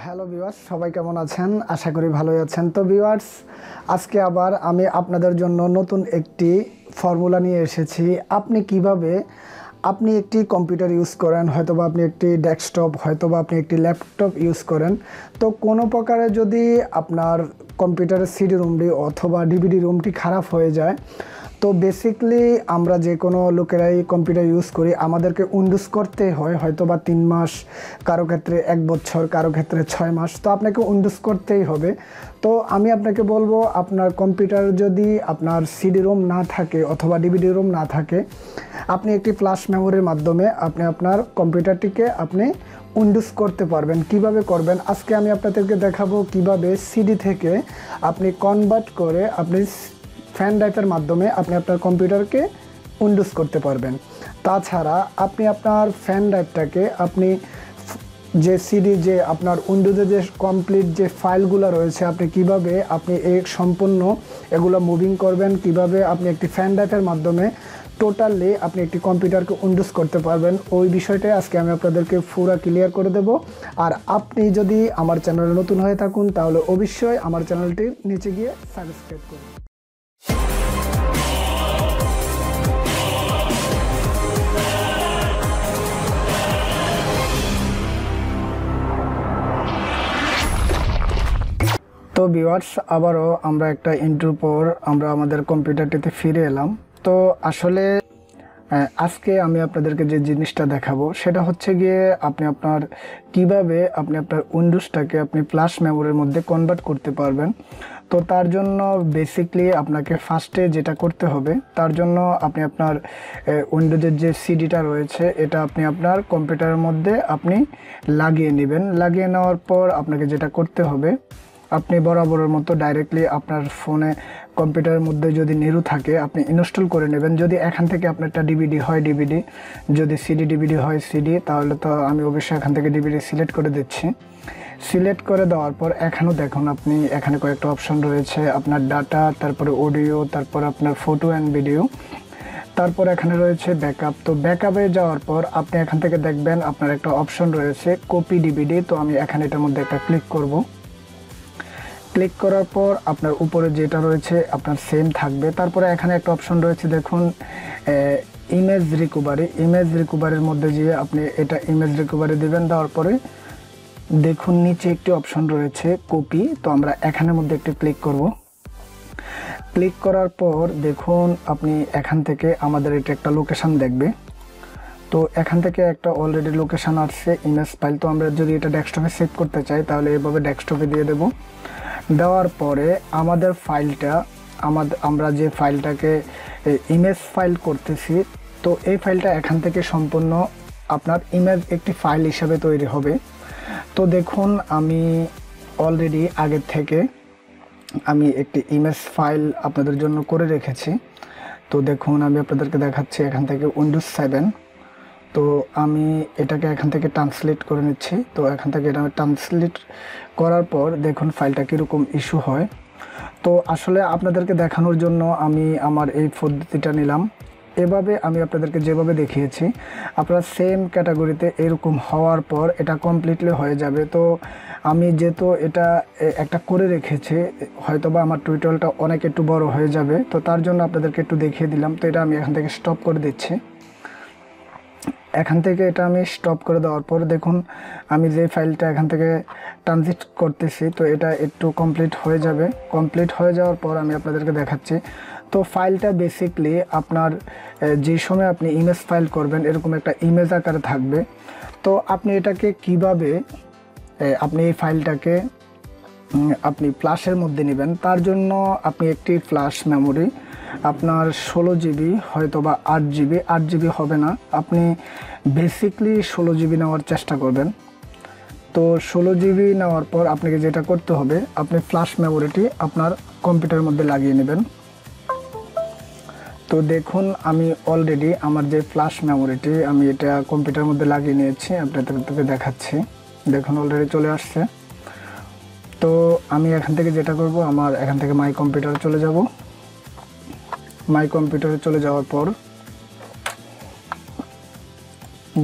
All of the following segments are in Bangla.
হ্যালো ভিউয়ার্স, সবাই কেমন আছেন? আশা করি ভালোই আছেন। তো ভিউয়ার্স, আজকে আবার আমি আপনাদের জন্য নতুন একটি ফর্মুলা নিয়ে এসেছি। আপনি একটি কম্পিউটার ইউজ করেন, হয়তোবা আপনি একটি ডেস্কটপ, হয়তোবা আপনি একটি ল্যাপটপ ইউজ করেন। তো কোনো প্রকারে যদি আপনার কম্পিউটারের সিডি রুমটি অথবা ডিভিডি রুমটি খারাপ হয়ে যায়, তো বেসিকলি আমরা যে কোনো লোকেরাই কম্পিউটার ইউজ করি, আমাদেরকে উইন্ডোজ করতে হয় হয়তোবা 3 মাস, কারো ক্ষেত্রে 1 বছর, কারো ক্ষেত্রে 6 মাস। তো আপনাকে উইন্ডোজ করতেই হবে। তো আমি আপনাকে বলবো, আপনার কম্পিউটার যদি আপনার সিডি রোম না থাকে অথবা ডিভিডি রোম না থাকে, আপনি একটি ফ্ল্যাশ মেমোরির মাধ্যমে আপনি আপনার কম্পিউটারটিকে উইন্ডোজ করতে পারবেন। কিভাবে করবেন আজকে আমি আপনাদেরকে দেখাবো। কিভাবে সিডি থেকে আপনি কনভার্ট করে আপনি ফ্যান ড্রাইভের মাধ্যমে আপনি আপনার কম্পিউটারকে উইন্ডোজ করতে পারবেন। তাছাড়া আপনি আপনার ফ্যান ড্রাইভটাকে আপনি যে সিডি, যে আপনার উইন্ডোজে যে কমপ্লিট যে ফাইলগুলো রয়েছে, আপনি সম্পূর্ণ এগুলো মুভিং করবেন, কিভাবে আপনি একটি ফ্যান ড্রাইভের মাধ্যমে টোটালি আপনি একটি কম্পিউটারকে উইন্ডোজ করতে পারবেন, ওই বিষয়টাই আজকে আমি আপনাদেরকে পুরো ক্লিয়ার করে দেব। আর আপনি যদি আমার চ্যানেলে নতুন হয়ে থাকুন, তাহলে অবশ্যই আমার চ্যানেলটির নিচে গিয়ে সাবস্ক্রাইব করুন। তো ভিউয়ার্স, আবারও আমরা একটা ইন্ট্রোর পর আমরা আমাদের কম্পিউটারটিতে ফিরে এলাম। তো আসলে আজকে আমি আপনাদেরকে যে জিনিসটা দেখাবো সেটা হচ্ছে গিয়ে কিভাবে আপনি আপনার উইন্ডোজটাকে আপনি ফ্ল্যাশ মেমোরির মধ্যে কনভার্ট করতে পারবেন। তো তার জন্য বেসিকলি আপনাকে ফার্স্টে যেটা করতে হবে, তার জন্য আপনি আপনার উইন্ডোজের যে সিডিটা রয়েছে এটা আপনি আপনার কম্পিউটারের মধ্যে আপনি লাগিয়ে নেবেন। লাগিয়ে নেওয়ার পর আপনাকে যেটা করতে হবে, আপনি বরাবরের মতো ডাইরেক্টলি আপনার ফোনে কম্পিউটারের মধ্যে যদি নেরু থাকে আপনি ইনস্টল করে নেবেন। যদি এখান থেকে আপনারটা ডিভিডি হয় ডিভিডি, যদি সিডি ডিভিডি হয় সিডি, তাহলে তো আমি অবশ্যই এখান থেকে ডিভিডি সিলেক্ট করে দিচ্ছি। সিলেক্ট করে দেওয়ার পর এখানেও দেখুন, আপনি এখানে কয়েকটা অপশন রয়েছে, আপনার ডাটা, তারপরে অডিও, তারপর আপনার ফটো অ্যান্ড ভিডিও, তারপর এখানে রয়েছে ব্যাকআপ। তো ব্যাকআপে যাওয়ার পর আপনি এখান থেকে দেখবেন আপনার একটা অপশন রয়েছে কপি ডিভিডি। তো আমি এখানে এটার মধ্যে একটা ক্লিক করব। ক্লিক করার পর আপনার উপরে যেটা রয়েছে আপনার সেম থাকবে। তারপরে এখানে একটা অপশন রয়েছে দেখুন, ইমেজ রিকভারি। ইমেজ রিকভারির মধ্যে গিয়ে আপনি এটা ইমেজ রিকভারি দেবেন। দেওয়ার পরে দেখুন নিচে একটি অপশন রয়েছে কপি। তো আমরা এখানের মধ্যে একটু ক্লিক করব। ক্লিক করার পর দেখুন আপনি এখান থেকে আমাদের এটা একটা লোকেশান দেখবে। তো এখান থেকে একটা অলরেডি লোকেশান আসছে ইমেজ ফাইল। তো আমরা যদি এটা ডেস্কটপে সেভ করতে চাই তাহলে এভাবে ডেস্কটপে দিয়ে দেব। দেওয়ার পরে আমাদের ফাইলটা আমরা যে ফাইলটাকে ইমেজ ফাইল করতেছি, তো এই ফাইলটা এখান থেকে সম্পূর্ণ আপনার ইমেজ একটি ফাইল হিসাবে তৈরি হবে। তো দেখুন আমি অলরেডি আগের থেকে আমি একটি ইমেজ ফাইল আপনাদের জন্য করে রেখেছি। তো দেখুন আমি আপনাদেরকে দেখাচ্ছি এখান থেকে উইন্ডোজ 7। তো আমি এটাকে এখান থেকে ট্রান্সলেট করে নিচ্ছি। তো এখান থেকে এটা ট্রান্সলেট করার পর দেখুন ফাইলটা কীরকম ইস্যু হয়। তো আসলে আপনাদেরকে দেখানোর জন্য আমি আমার এই পদ্ধতিটা নিলাম। এভাবে আমি আপনাদেরকে যেভাবে দেখিয়েছি আপনারা সেম ক্যাটাগরিতে এরকম হওয়ার পর এটা কমপ্লিটলি হয়ে যাবে। তো আমি যেহেতু এটা একটা করে রেখেছি, হয়তোবা আমার টিউটোরিয়ালটা অনেক একটু বড় হয়ে যাবে, তো তার জন্য আপনাদেরকে একটু দেখিয়ে দিলাম। তো এটা আমি এখান থেকে স্টপ করে দিচ্ছি। এখান থেকে এটা আমি স্টপ করে দেওয়ার পর দেখুন আমি যে ফাইলটা এখান থেকে ট্রানজিট করতেছি, তো এটা একটু কমপ্লিট হয়ে যাবে। কমপ্লিট হয়ে যাওয়ার পর আমি আপনাদেরকে দেখাচ্ছি। তো ফাইলটা বেসিকলি আপনার যে সময় আপনি ইমেজ ফাইল করবেন এরকম একটা ইমেজ আকারে থাকবে। তো আপনি এটাকে কিভাবে আপনি এই ফাইলটাকে আপনি ফ্ল্যাশের মধ্যে নেবেন, তার জন্য আপনি একটি ফ্ল্যাশ মেমোরি আপনার 16 জিবি, হয়তো বা 8 জিবি হবে না, আপনি বেসিকলি 16 জিবি নেওয়ার চেষ্টা করবেন। তো 16 জিবি নেওয়ার পর আপনাকে যেটা করতে হবে, আপনি ফ্ল্যাশ মেমোরিটি আপনার কম্পিউটারের মধ্যে লাগিয়ে নেবেন। তো দেখুন আমি অলরেডি আমার যে ফ্ল্যাশ মেমোরিটি আমি এটা কম্পিউটারের মধ্যে লাগিয়ে নিয়েছি, আপনাদেরকে দেখাচ্ছি। দেখুন অলরেডি চলে আসছে। তো আমি এখান থেকে যেটা করব, আমার এখান থেকে মাই কম্পিউটারে চলে যাব। মাই কম্পিউটারে চলে যাওয়ার পর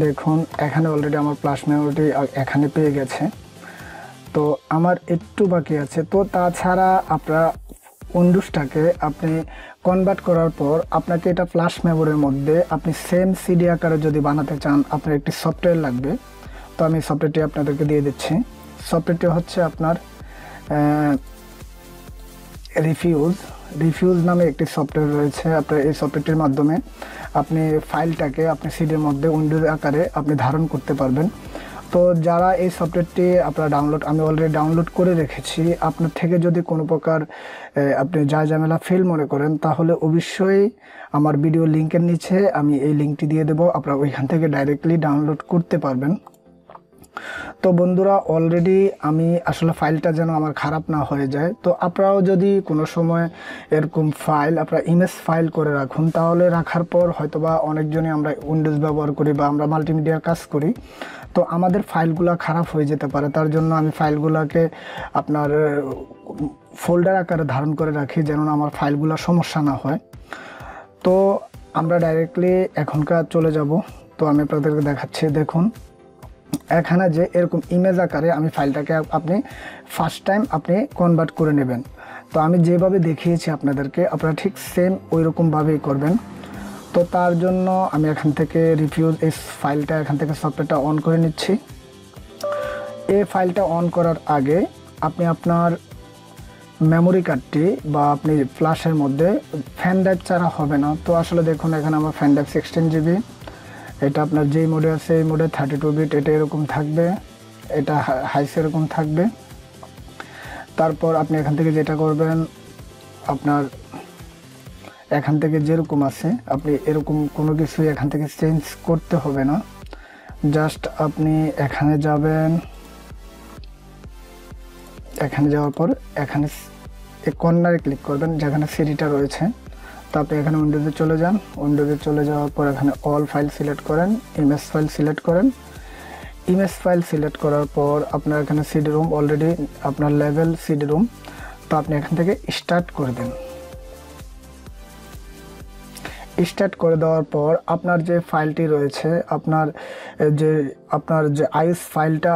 দেখুন এখানে অলরেডি আমার ফ্ল্যাশ মেমোরিটি এখানে পেয়ে গেছে। তো আমার একটু বাকি আছে। তো তাছাড়া আপনারা উইন্ডোজটাকে আপনি কনভার্ট করার পর আপনাকে এটা ফ্ল্যাশ মেমোরির মধ্যে আপনি সেম সিডি আকারে যদি বানাতে চান, আপনার একটি সফটওয়্যার লাগবে। তো আমি সফটওয়্যারটি আপনাদেরকে দিয়ে দিচ্ছি। সফটওয়্যারটি হচ্ছে আপনার রিফিউজ নামে একটি সফটওয়্যার রয়েছে। আপনার এই সফটওয়্যারটির মাধ্যমে আপনি ফাইলটাকে আপনি সিডির মধ্যে উইন্ডোজ আকারে আপনি ধারণ করতে পারবেন। তো যারা এই সফটওয়্যারটি আপনারা আমি অলরেডি ডাউনলোড করে রেখেছি, আপনার থেকে যদি কোনো প্রকার আপনি ঝামেলা ফিল মনে করেন, তাহলে অবশ্যই আমার ভিডিও লিঙ্কের নিচে আমি এই লিঙ্কটি দিয়ে দেবো, আপনারা ওইখান থেকে ডাইরেক্টলি ডাউনলোড করতে পারবেন। তো বন্ধুরা, অলরেডি আমি আসলে ফাইলটা যেন আমার খারাপ না হয়ে যায়, তো আপনারাও যদি কোনো সময় এরকম ফাইল আপনারা ইমেজ ফাইল করে রাখুন, তাহলে রাখার পর হয়তোবা অনেকজনই আমরা উইন্ডোজ ব্যবহার করি বা আমরা মাল্টিমিডিয়ার কাজ করি, তো আমাদের ফাইলগুলো খারাপ হয়ে যেতে পারে। তার জন্য আমি ফাইলগুলোকে আপনার ফোল্ডার আকারে ধারণ করে রাখি, যেন আমার ফাইলগুলো সমস্যা না হয়। তো আমরা ডাইরেক্টলি এখনকার চলে যাব। তো আমি আপনাদেরকে দেখাচ্ছি, দেখুন এখানে যে এরকম ইমেজ আকারে আমি ফাইলটাকে আপনি ফার্স্ট টাইম আপনি কনভার্ট করে নেবেন। তো আমি যেভাবে দেখিয়েছি আপনাদেরকে, আপনারা ঠিক সেম ওই রকমভাবেই করবেন। তো তার জন্য আমি এখান থেকে রিফিউজ এই ফাইলটা এখান থেকে সফটওয়্যারটা অন করে নিচ্ছি। এই ফাইলটা অন করার আগে আপনি আপনার মেমোরি কার্ডটি বা আপনি ফ্ল্যাশের মধ্যে ফ্যান ড্রাইভ ছাড়া হবে না। তো আসলে দেখুন এখানে আমার ফ্যান ড্রাইভ 16 GB, এটা আপনার যেই মোডে আছে এই মোডে 32 বিট, এটা এরকম থাকবে, এটা হাইস এরকম থাকবে। তারপর আপনি এখান থেকে যেটা করবেন, আপনার এখান থেকে যেরকম আছে আপনি এরকম কোনো কিছুই এখান থেকে চেঞ্জ করতে হবে না। জাস্ট আপনি এখানে যাবেন, এখানে যাওয়ার পর এখানে এই কর্নারে ক্লিক করবেন যেখানে সিডিটা রয়েছে। তো আপনি এখানে উইন্ডোজে চলে যান, উইন্ডোজে চলে যাওয়ার পর এখানে অল ফাইল সিলেক্ট করেন, ইমেজ ফাইল সিলেক্ট করেন। ইমেজ ফাইল সিলেক্ট করার পর আপনার এখানে সিডি রুম অলরেডি আপনার লেভেল সিডি রুম, তো আপনি এখান থেকে স্টার্ট করে দেন। স্টার্ট করে দেওয়ার পর আপনার যে ফাইলটি রয়েছে, আপনার যে আইএস ফাইলটা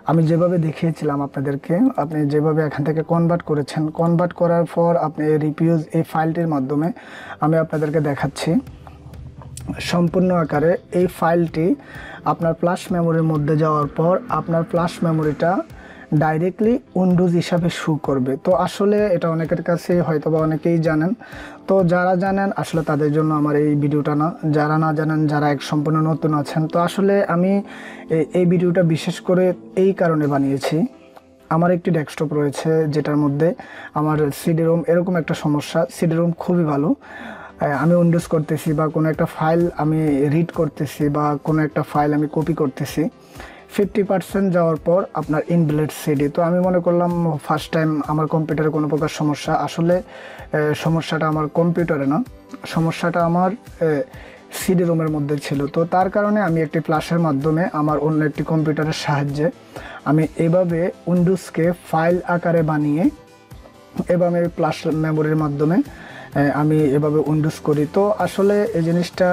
আমি যেভাবে দেখিয়েছিলাম আপনাদেরকে, আপনি যেভাবে এখান থেকে কনভার্ট করেছেন, কনভার্ট করার পর আপনি রিফিউজ এই ফাইলটির মাধ্যমে আমি আপনাদেরকে দেখাচ্ছি সম্পূর্ণ আকারে। এই ফাইলটি আপনার ফ্ল্যাশ মেমোরির মধ্যে যাওয়ার পর আপনার ফ্ল্যাশ মেমোরিটা ডাইরেক্টলি উইন্ডোজ হিসাবে শো করবে। তো আসলে এটা অনেকের কাছে হয়তো বা অনেকেই জানেন, তো যারা জানেন আসলে তাদের জন্য আমার এই ভিডিওটা না, যারা না জানেন, যারা সম্পূর্ণ নতুন আছেন, তো আসলে আমি এই ভিডিওটা বিশেষ করে এই কারণে বানিয়েছি। আমার একটি ডেস্কটপ রয়েছে যেটার মধ্যে আমার সিডি রোম এরকম একটা সমস্যা, সিডি রোম খুবই ভালো, আমি উইন্ডোজ করতেছি বা কোনো একটা ফাইল আমি রিড করতেছি বা কোনো একটা ফাইল আমি কপি করতেছি, 50% যাওয়ার পর আপনার ইনভ্যালিড সিডি। তো আমি মনে করলাম ফার্স্ট টাইম আমার কম্পিউটারে কোনো প্রকার সমস্যা, আসলে সমস্যাটা আমার কম্পিউটারে না, সমস্যাটা আমার সিডি রুমের মধ্যে ছিল। তো তার কারণে আমি একটি ফ্ল্যাশের মাধ্যমে আমার অন্য একটি কম্পিউটারের সাহায্যে আমি এভাবে উইন্ডোজকে ফাইল আকারে বানিয়ে এভাবে ফ্ল্যাশ মেমোরির মাধ্যমে আমি এভাবে উইন্ডোজ করি। তো আসলে এই জিনিসটা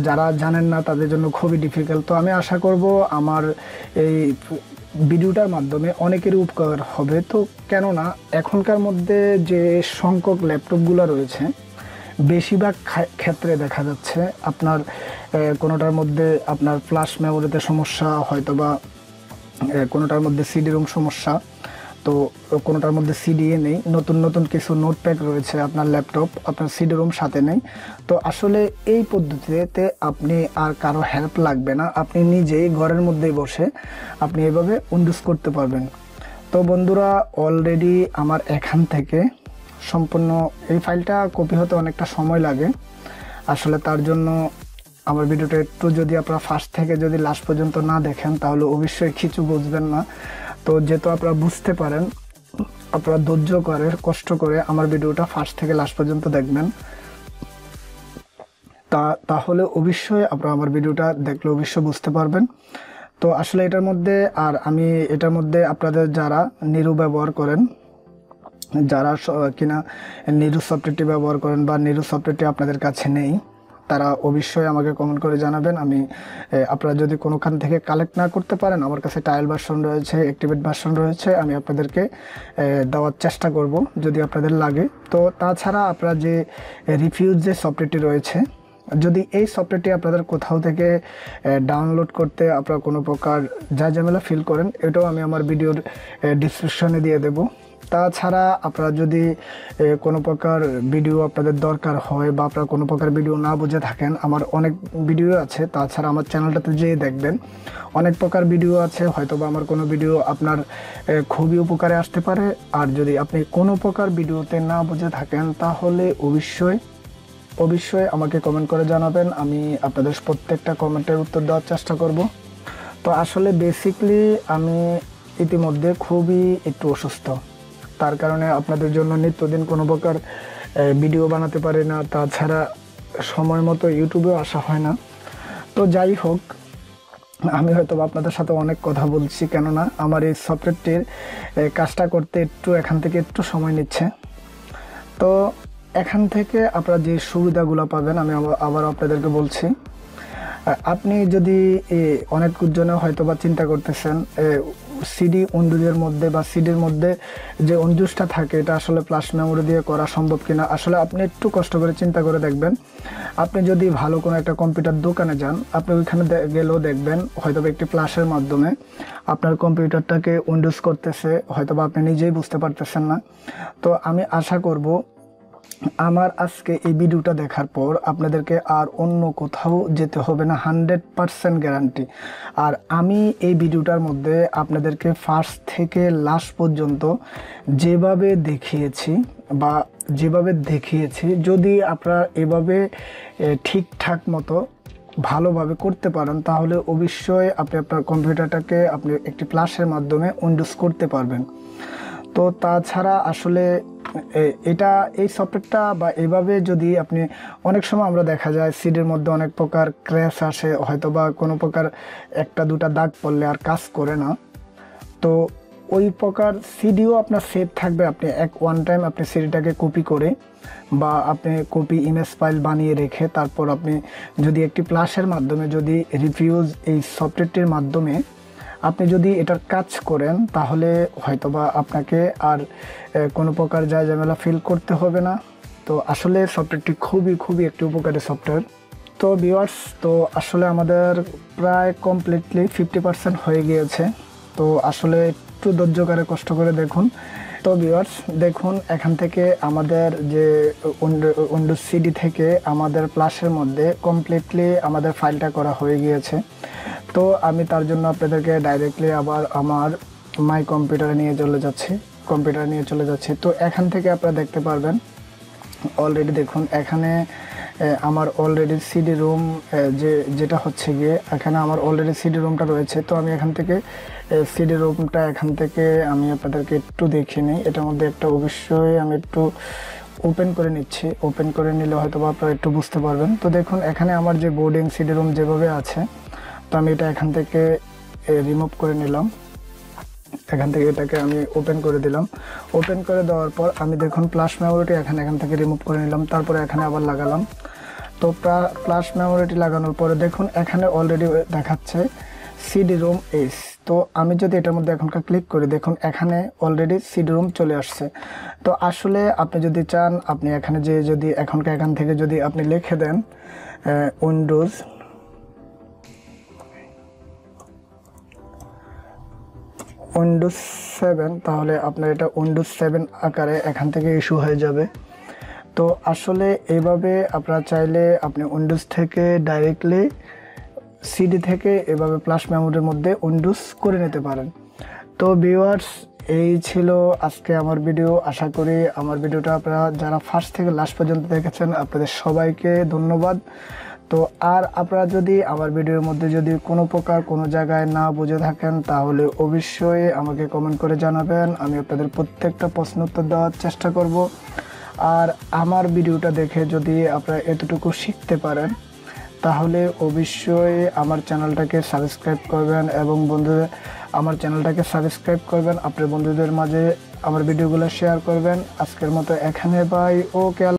যারা জানেন না তাদের জন্য খুবই ডিফিকাল্ট। তো আমি আশা করব আমার এই ভিডিওটার মাধ্যমে অনেকেরই উপকার হবে। তো কেননা এখনকার মধ্যে যে সংখ্যক ল্যাপটপগুলো রয়েছে, বেশিরভাগ ক্ষেত্রে দেখা যাচ্ছে আপনার কোনোটার মধ্যে আপনার ফ্ল্যাশ মেমোরিতে সমস্যা, হয়তো বা কোনোটার মধ্যে সিডি রুম সমস্যা, তো কোনোটার মধ্যে সিডিএ নেই, নতুন নতুন কিছু নোটপ্যাড রয়েছে আপনার ল্যাপটপ, আপনার সিডি রুম সাথে নেই। তো আসলে এই পদ্ধতিতে আপনি আর কারো হেল্প লাগবে না, আপনি নিজেই ঘরের মধ্যেই বসে আপনি এভাবে উইন্ডোজ করতে পারবেন। তো বন্ধুরা, অলরেডি আমার এখান থেকে সম্পূর্ণ এই ফাইলটা কপি হতে অনেকটা সময় লাগে, আসলে তার জন্য আমার ভিডিওটা একটু যদি আপনারা ফার্স্ট থেকে যদি লাস্ট পর্যন্ত না দেখেন তাহলে অবশ্যই কিছু বুঝবেন না। তো যেহেতু আপনারা বুঝতে পারেন, আপনারা ধৈর্য করে কষ্ট করে আমার ভিডিওটা ফার্স্ট থেকে লাস্ট পর্যন্ত দেখবেন, তাহলে অবশ্যই আপনারা আমার ভিডিওটা দেখলে অবশ্যই বুঝতে পারবেন। তো আসলে এটার মধ্যে আমি এটার মধ্যে আপনাদের যারা নিরু ব্যবহার করেন, যারা কিনা নিরু সফটওয়্যারটি ব্যবহার করেন বা নিরু সফটওয়্যারটি আপনাদের কাছে নেই, তারা অবশ্যই আমাকে কমেন্ট করে জানাবেন। আমি আপনারা যদি কোনোখান থেকে কালেক্ট না করতে পারেন, আমার কাছে ট্রায়াল ভার্সন রয়েছে, অ্যাক্টিভেট ভার্সন রয়েছে, আমি আপনাদেরকে দেওয়ার চেষ্টা করব যদি আপনাদের লাগে। তো তাছাড়া আপনারা যে রিফিউজ যে সফটওয়্যারটি রয়েছে, যদি এই সফটওয়্যারটি আপনাদের কোথাও থেকে ডাউনলোড করতে আপনারা কোনো প্রকার ঝামেলা ফিল করেন, এটাও আমি আমার ভিডিওর ডিসক্রিপশনে দিয়ে দেব। তাছাড়া আপনারা যদি কোনো প্রকার ভিডিও আপনাদের দরকার হয় বা আপনারা কোনো প্রকার ভিডিও না বুঝে থাকেন, আমার অনেক ভিডিও আছে। তাছাড়া আমার চ্যানেলটাতে যেয়ে দেখবেন অনেক প্রকার ভিডিও আছে, হয়তো বা আমার কোনো ভিডিও আপনার খুবই উপকারে আসতে পারে। আর যদি আপনি কোনো প্রকার ভিডিওতে না বুঝে থাকেন, তাহলে অবশ্যই আমাকে কমেন্ট করে জানাবেন। আমি আপনাদের প্রত্যেকটা কমেন্টের উত্তর দেওয়ার চেষ্টা করব। তো আসলে বেসিকলি আমি ইতিমধ্যে খুবই একটু অসুস্থ, তার কারণে আপনাদের জন্য নিত্যদিন কোনো প্রকার ভিডিও বানাতে পারি না। তাছাড়া সময় মতো ইউটিউবেও আসা হয় না। তো যাই হোক, আমি হয়তো আপনাদের সাথে অনেক কথা বলছি, কেননা আমার এই সফটওয়্যারটির কাজটা করতে এখান থেকে একটু সময় নিচ্ছে। তো এখান থেকে আপনারা যে সুবিধাগুলো পাবেন আমি আবার আপনাদেরকে বলছি। আপনি যদি অনেকজনে হয়তো বা চিন্তা করতেছেন সিডি উইন্ডোজের মধ্যে বা সিডির মধ্যে যে উইন্ডোজটা থাকে এটা আসলে ফ্ল্যাশ মেমোরি দিয়ে করা সম্ভব কিনা। আসলে আপনি একটু কষ্ট করে চিন্তা করে দেখবেন। আপনি যদি ভালো কোনো একটা কম্পিউটার দোকানে যান, আপনি ওইখানে গেলেও দেখবেন হয়তো একটি ফ্ল্যাশের মাধ্যমে আপনার কম্পিউটারটাকে উইন্ডোজ করতেছে, হয়তো বা আপনি নিজেই বুঝতে পারতেছেন না। তো আমি আশা করব আমার আজকে এই ভিডিওটা দেখার পর আপনাদেরকে আর অন্য কোথাও যেতে হবে না, 100% গ্যারান্টি। আর আমি এই ভিডিওটার মধ্যে আপনাদেরকে ফার্স্ট থেকে লাস্ট পর্যন্ত যেভাবে দেখিয়েছি যদি আপনারা এভাবে ঠিকঠাক মতো ভালোভাবে করতে পারেন, তাহলে অবশ্যই আপনি আপনার কম্পিউটারটাকে আপনি একটি ফ্ল্যাশের মাধ্যমে উইন্ডোজ করতে পারবেন। তো তাছাড়া আসলে এই সফটওয়্যারটা বা এভাবে যদি আপনি, অনেক সময় আমরা দেখা যায় সিডির মধ্যে অনেক প্রকার ক্র্যাশ আসে, হয়তো বা কোনো প্রকার একটা দুটা দাগ পড়লে আর কাজ করে না। তো ওই প্রকার সিডিও আপনার সেভ থাকবে। আপনি ওয়ান টাইম আপনি সিডিটাকে কপি করে বা আপনি কপি ইমেজ ফাইল বানিয়ে রেখে তারপর আপনি যদি একটি ফ্ল্যাশের মাধ্যমে যদি রিফিউজ এই সফটওয়্যারটির মাধ্যমে আপনি যদি এটার কাজ করেন, তাহলে হয়তোবা আপনাকে আর কোনো প্রকার ঝামেলা ফিল করতে হবে না। তো আসলে সফটওয়্যারটি খুবই একটি উপকারী সফটওয়্যার। তো ভিউয়ার্স, তো আসলে আমাদের প্রায় কমপ্লিটলি 50% হয়ে গিয়েছে। তো আসলে একটু ধৈর্য করে কষ্ট করে দেখুন। তো ভিউয়ার্স দেখুন, এখান থেকে আমাদের যে উইন্ডোজ সিডি থেকে আমাদের ফ্ল্যাশের মধ্যে কমপ্লিটলি আমাদের ফাইলটা করা হয়ে গিয়েছে। তো আমি তার জন্য আপনাদেরকে ডাইরেক্টলি আবার আমার মাই কম্পিউটারে নিয়ে চলে যাচ্ছি। তো এখান থেকে আপনারা দেখতে পারবেন অলরেডি, দেখুন এখানে আমার অলরেডি সিডি রুম যেটা হচ্ছে গিয়ে এখানে আমার অলরেডি সিডি রুমটা রয়েছে। তো আমি এখান থেকে সিডি রুমটা আমি আপনাদেরকে একটু দেখিয়ে নিই। এটার মধ্যে অবশ্যই আমি একটু ওপেন করে নিচ্ছি। ওপেন করে নিলে হয়তো আপনারা একটু বুঝতে পারবেন। তো দেখুন এখানে আমার যে বোর্ডিং সিডি রুম যেভাবে আছে, তো আমি এটা এখান থেকে রিমুভ করে নিলাম। এখান থেকে এটাকে আমি ওপেন করে দিলাম। ওপেন করে দেওয়ার পর আমি দেখুন ফ্ল্যাশ মেমোরিটি এখান থেকে রিমুভ করে নিলাম। তারপরে এখানে আবার লাগালাম। তো ফ্ল্যাশ মেমোরিটি লাগানোর পরে দেখুন এখানে অলরেডি দেখাচ্ছে সিডি রুম এস। তো আমি যদি এটার মধ্যে এখনকার ক্লিক করি, দেখুন এখানে অলরেডি সিডি রুম চলে আসছে। তো আসলে আপনি যদি চান, আপনি এখানে যদি এখান থেকে যদি আপনি লিখে দেন উইন্ডোজ 7, তাহলে আপনার এটা উইন্ডোজ 7 আকারে এখান থেকে ইস্যু হয়ে যাবে। তো আসলে এইভাবে আপনারা চাইলে আপনি উইন্ডোজ থেকে ডাইরেক্টলি সিডি থেকে এভাবে ফ্ল্যাশ মেমোরির মধ্যে উইন্ডোজ করে নিতে পারেন। তো ভিউয়ার্স, এই ছিল আজকে আমার ভিডিও। আশা করি আমার ভিডিওটা আপনারা যারা ফার্স্ট থেকে লাস্ট পর্যন্ত দেখেছেন, আপনাদের সবাইকে ধন্যবাদ। তো আর আপনারা যদি আমার ভিডিওর মধ্যে যদি কোনো প্রকার কোনো জায়গায় না বুঝে থাকেন, তাহলে অবশ্যই আমাকে কমেন্ট করে জানাবেন। আমি আপনাদের প্রত্যেকটা প্রশ্ন উত্তর দেওয়ার চেষ্টা করব। আর আমার ভিডিওটা দেখে যদি আপনারা এতটুকু শিখতে পারেন, তাহলে অবশ্যই আমার চ্যানেলটাকে সাবস্ক্রাইব করবেন এবং আমার চ্যানেলটাকে সাবস্ক্রাইব করবেন। আপনার বন্ধুদের মাঝে আমার ভিডিওগুলো শেয়ার করবেন। আজকের মতো এখানে বাই। ওকে।